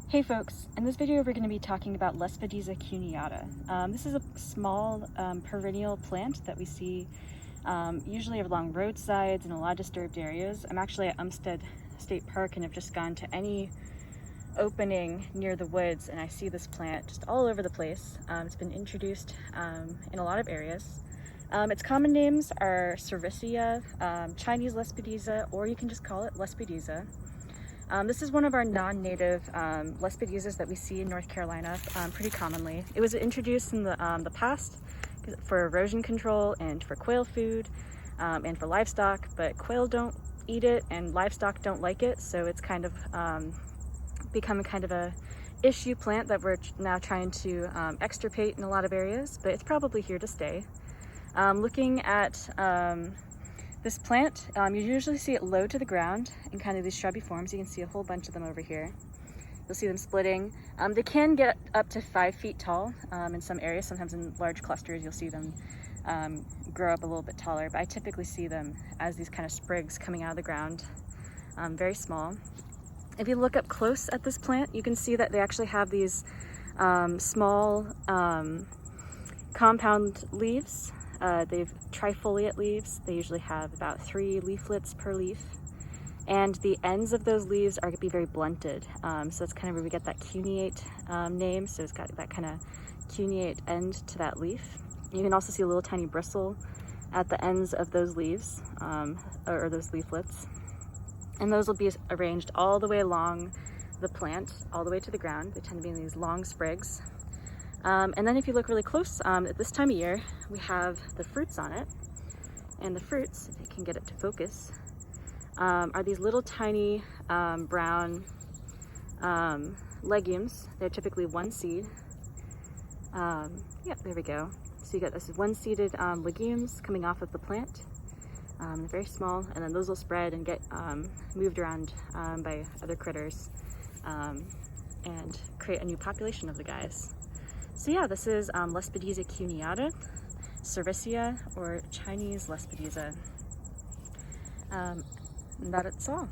Hey folks, in this video we're going to be talking about Lespedeza cuneata. This is a small perennial plant that we see usually along roadsides and a lot of disturbed areas. I'm actually at Umstead State Park and have just gone to any opening near the woods and I see this plant just all over the place. It's been introduced in a lot of areas. Its common names are sericea, Chinese Lespedeza, or you can just call it Lespedeza. This is one of our non-native Lespedezas that we see in North Carolina pretty commonly. It was introduced in the past for erosion control and for quail food and for livestock, but quail don't eat it and livestock don't like it, so it's kind of become kind of a issue plant that we're now trying to extirpate in a lot of areas, but it's probably here to stay. Looking at this plant, you usually see it low to the ground in kind of these shrubby forms. You can see a whole bunch of them over here. You'll see them splitting. They can get up to 5 feet tall in some areas. Sometimes in large clusters you'll see them grow up a little bit taller, but I typically see them as these kind of sprigs coming out of the ground, very small. If you look up close at this plant, you can see that they actually have these small compound leaves. They've trifoliate leaves. They usually have about 3 leaflets per leaf, and the ends of those leaves are going to be very blunted. So that's kind of where we get that cuneate name. So it's got that kind of cuneate end to that leaf. You can also see a little tiny bristle at the ends of those leaves, or those leaflets, and those will be arranged all the way along the plant, all the way to the ground. They tend to be in these long sprigs. And then if you look really close, at this time of year, we have the fruits on it. And the fruits, if you can get it to focus, are these little tiny brown legumes. They're typically one seed. Yeah, there we go. So you got this one-seeded legumes coming off of the plant. They're very small, and then those will spread and get moved around by other critters and create a new population of the guys. So yeah, this is Lespedeza cuneata, sericea, or Chinese Lespedeza. That's all.